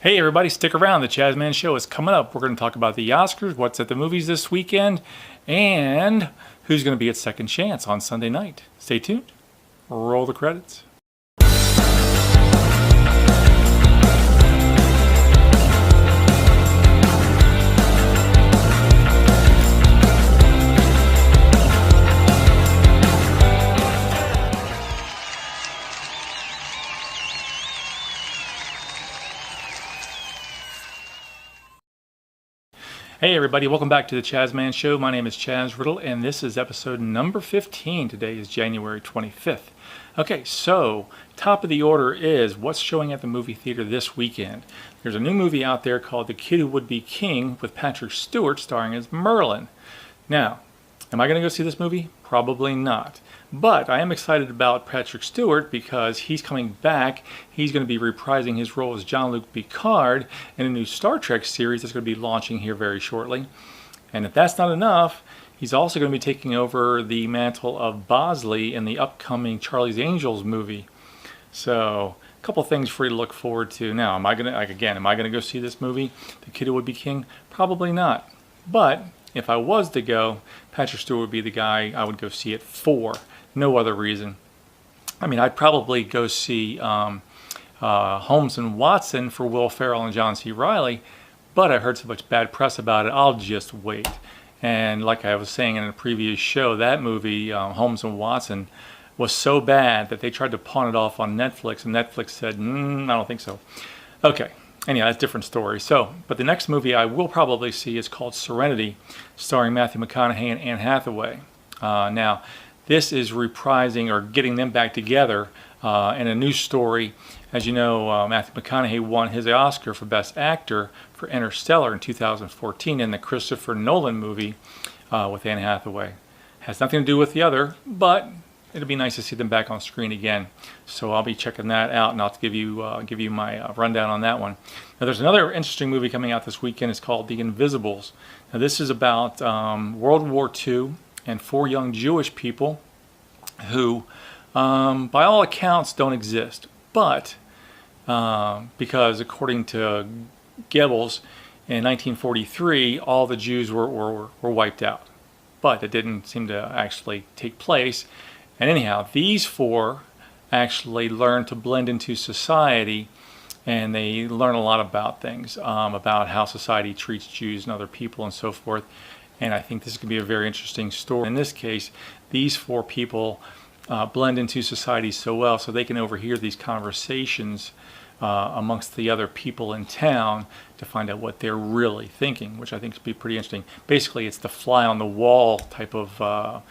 Hey everybody, stick around. The Chazman Show is coming up. We're going to talk about the Oscars, what's at the movies this weekend, and who's going to be at Second Chance on Sunday night. Stay tuned. Roll the credits. Hey everybody, welcome back to the Chazman Show. My name is Chaz Riddle, and this is episode number 15. Today is January 25th. Okay, so top of the order is what's showing at the movie theater this weekend. There's a new movie out there called The Kid Who Would Be King with Patrick Stewart starring as Merlin. Now, am I going to go see this movie? Probably not. But I am excited about Patrick Stewart because he's coming back. He's going to be reprising his role as Jean-Luc Picard in a new Star Trek series that's going to be launching here very shortly. And if that's not enough, he's also going to be taking over the mantle of Bosley in the upcoming Charlie's Angels movie. So, a couple things for you to look forward to. Now, am I going to go see this movie, The Kid Who Would Be King? Probably not. But if I was to go, Patrick Stewart would be the guy I would go see it for. No other reason. I mean, I'd probably go see Holmes and Watson for Will Ferrell and John C. Reilly, but I heard so much bad press about it, I'll just wait. And like I was saying in a previous show, that movie, Holmes and Watson, was so bad that they tried to pawn it off on Netflix, and Netflix said, I don't think so. Okay. Anyhow, that's a different story. But the next movie I will probably see is called Serenity, starring Matthew McConaughey and Anne Hathaway. Now, this is reprising or getting them back together in a new story. As you know, Matthew McConaughey won his Oscar for Best Actor for Interstellar in 2014 in the Christopher Nolan movie with Anne Hathaway. Has nothing to do with the other, but it'll be nice to see them back on screen again. So I'll be checking that out, and I'll give you my rundown on that one. Now, there's another interesting movie coming out this weekend. It's called The Invisibles. Now, this is about World War II and 4 young Jewish people who, by all accounts, don't exist. But because according to Goebbels, in 1943, all the Jews were wiped out. But it didn't seem to actually take place. And anyhow, these 4 actually learn to blend into society, and they learn a lot about things, about how society treats Jews and other people and so forth. And I think this could be a very interesting story. In this case, these 4 people blend into society so well so they can overhear these conversations amongst the other people in town to find out what they're really thinking, which I think would be pretty interesting. Basically, it's the fly on the wall type of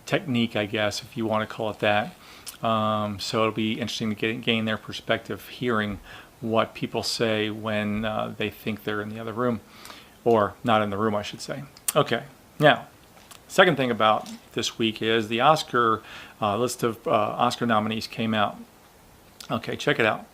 technique, I guess, if you want to call it that. So it'll be interesting to gain their perspective, hearing what people say when they think they're in the other room, or not in the room, I should say. Okay, now, second thing about this week is the Oscar list of Oscar nominees came out. Okay, check it out.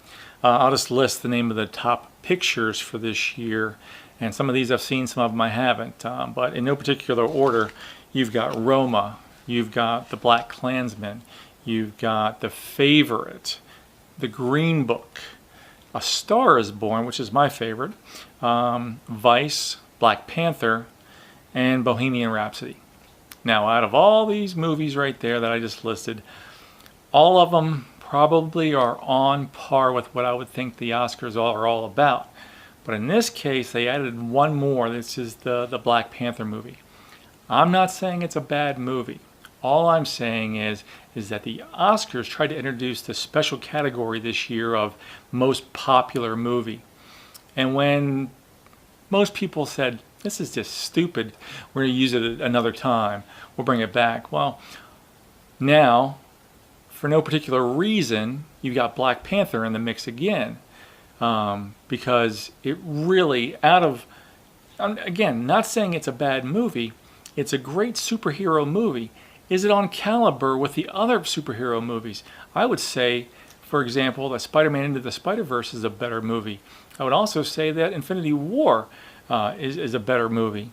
I'll just list the name of the top pictures for this year, and some of these I've seen, some of them I haven't, but in no particular order. You've got Roma, you've got The Black Klansman, you've got The Favorite, The Green Book, A Star is Born, which is my favorite, Vice, Black Panther, and Bohemian Rhapsody. Now, out of all these movies right there that I just listed, all of them probably are on par with what I would think the Oscars are all about. But in this case, they added one more. This is the Black Panther movie. I'm not saying it's a bad movie. All I'm saying is that the Oscars tried to introduce the special category this year of most popular movie. And when most people said, this is just stupid, we're going to use it another time, we'll bring it back. Well, now, for no particular reason, you've got Black Panther in the mix again. Because it really, again, not saying it's a bad movie, it's a great superhero movie. Is it on caliber with the other superhero movies? I would say, for example, that Spider-Man Into the Spider-Verse is a better movie. I would also say that Infinity War is a better movie.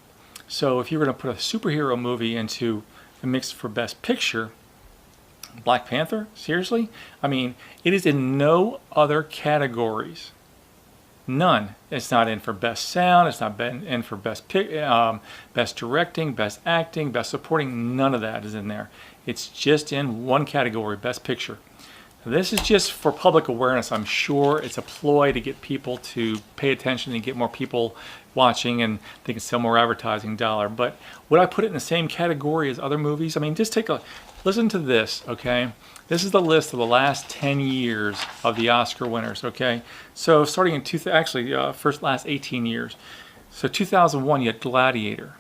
So if you were going to put a superhero movie into the mix for Best Picture, Black Panther? Seriously? I mean, it is in no other categories None. It's not in for best sound. It's not been in for best directing, best acting, best supporting. None of that is in there. It's just in one category, best picture. This is just for public awareness. I'm sure it's a ploy to get people to pay attention and get more people watching, and they can sell more advertising dollar. But would I put it in the same category as other movies? I mean, just listen to this, okay? This is the list of the last 10 years of the Oscar winners, okay? So starting in last 18 years. So 2001, you had Gladiator.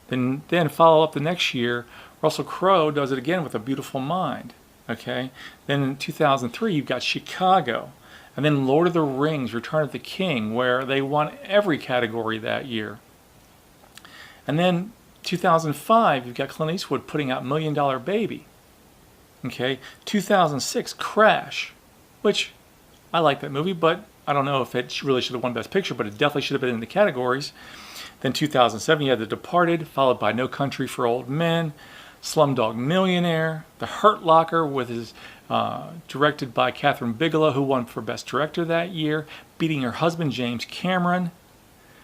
Then follow up the next year, Russell Crowe does it again with A Beautiful Mind, okay? Then in 2003, you've got Chicago. And then Lord of the Rings, Return of the King, where they won every category that year. And then 2005, you've got Clint Eastwood putting out $1 Million Baby. Okay, 2006, Crash, which I like that movie, but I don't know if it really should have won Best Picture, but it definitely should have been in the categories. Then 2007, you had The Departed, followed by No Country for Old Men, Slumdog Millionaire, The Hurt Locker, directed by Catherine Bigelow, who won for Best Director that year, beating her husband James Cameron.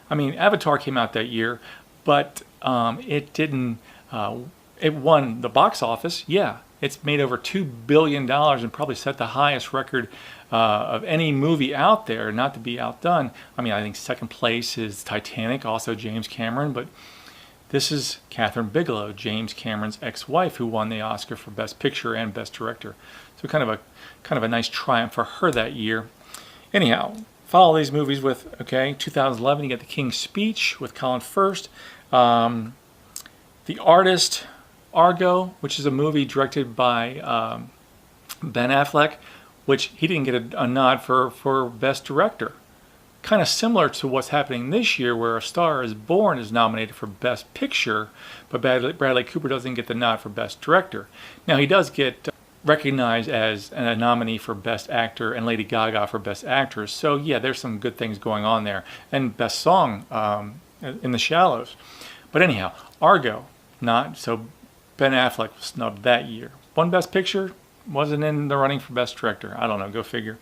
I mean, Avatar came out that year, but it didn't. It won the box office, yeah. It's made over $2 billion and probably set the highest record of any movie out there, not to be outdone. I mean, I think second place is Titanic, also James Cameron, but this is Catherine Bigelow, James Cameron's ex-wife, who won the Oscar for Best Picture and Best Director. So kind of a nice triumph for her that year. Anyhow, follow these movies with, 2011, you got The King's Speech with Colin Firth. The Artist, Argo, which is a movie directed by Ben Affleck, which he didn't get a nod for Best Director. Kind of similar to what's happening this year, where A Star is Born is nominated for Best Picture, but Bradley Cooper doesn't get the nod for Best Director. Now, he does get recognized as a nominee for Best Actor and Lady Gaga for Best Actress. So, yeah, there's some good things going on there. And Best Song, In the Shallows. But anyhow, Argo, not so. Ben Affleck was snubbed that year. Won Best Picture, wasn't in the running for Best Director. I don't know, go figure.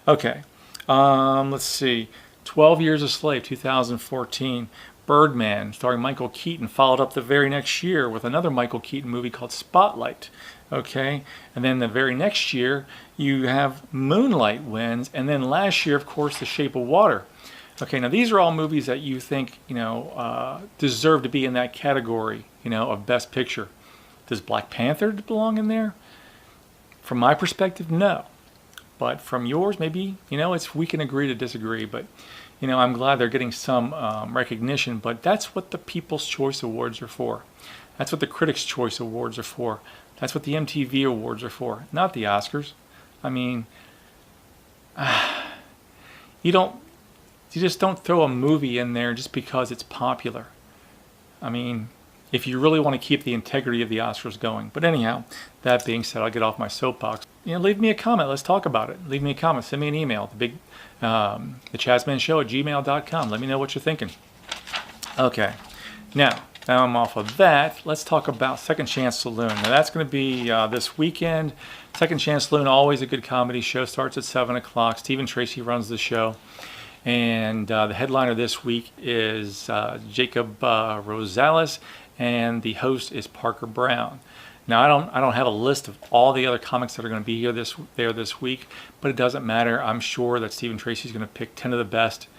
Okay, let's see. 12 Years a Slave, 2014. Birdman, starring Michael Keaton, followed up the very next year with another Michael Keaton movie called Spotlight. Okay, and then the very next year, you have Moonlight wins, and then last year, of course, The Shape of Water. Okay, now these are all movies that you think, deserve to be in that category, of Best Picture. Does Black Panther belong in there? From my perspective, no. But from yours, maybe, we can agree to disagree. But, I'm glad they're getting some recognition. But that's what the People's Choice Awards are for. That's what the Critics' Choice Awards are for. That's what the MTV Awards are for, not the Oscars. I mean, you just don't throw a movie in there just because it's popular. I mean, if you really want to keep the integrity of the Oscars going. But anyhow, that being said, I'll get off my soapbox. Leave me a comment. Let's talk about it. Leave me a comment. Send me an email. The ChazmanShow@gmail.com. Let me know what you're thinking. Okay. Now I'm off of that. Let's talk about Second Chance Saloon. Now that's going to be this weekend. Second Chance Saloon, always a good comedy show. Starts at 7 o'clock. Stephen Tracy runs the show. And the headliner this week is Jacob Rosales. And the host is Parker Brown. Now I don't have a list of all the other comics that are going to be here this week, but it doesn't matter. I'm sure that Stephen Tracy's going to pick 10 of the best,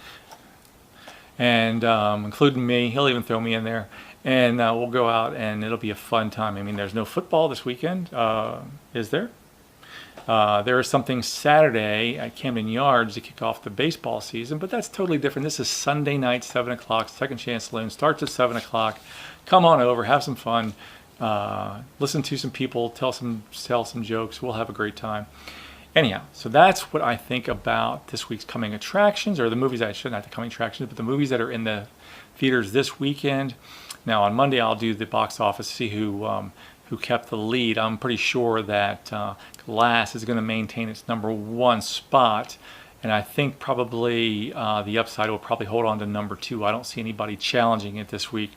and including me. He'll even throw me in there, and we'll go out and it'll be a fun time. I mean, there's no football this weekend, is there? There is something Saturday at Camden Yards to kick off the baseball season, but that's totally different. This is Sunday night, 7 o'clock. Second Chance Saloon starts at 7 o'clock. Come on over, have some fun, listen to some people, tell some jokes. We'll have a great time. Anyhow, so that's what I think about this week's coming attractions, or the movies, I shouldn't have the coming attractions, but the movies that are in the theaters this weekend. Now on Monday I'll do the box office, see who kept the lead. I'm pretty sure that Glass is going to maintain its #1 spot and I think probably the upside will probably hold on to number 2. I don't see anybody challenging it this week,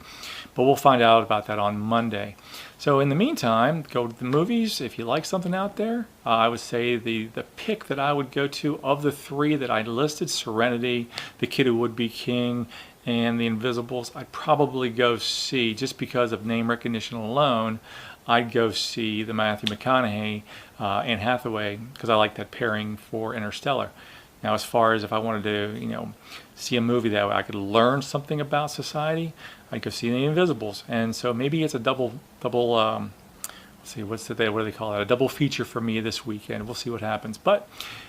but we'll find out about that on Monday. So in the meantime, go to the movies. If you like something out there, I would say the pick that I would go to of the 3 that I listed, Serenity, The Kid Who Would Be King, and The Invisibles, I'd probably go see, just because of name recognition alone, I'd go see the Matthew McConaughey, Anne Hathaway, because I like that pairing for Interstellar. Now, as far as if I wanted to, see a movie that I could learn something about society, I'd go see The Invisibles. And so maybe it's a double. Let's see, what do they call it? A double feature for me this weekend. We'll see what happens. But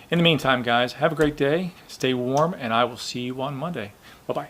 in the meantime, guys, have a great day. Stay warm, and I will see you on Monday. Bye-bye.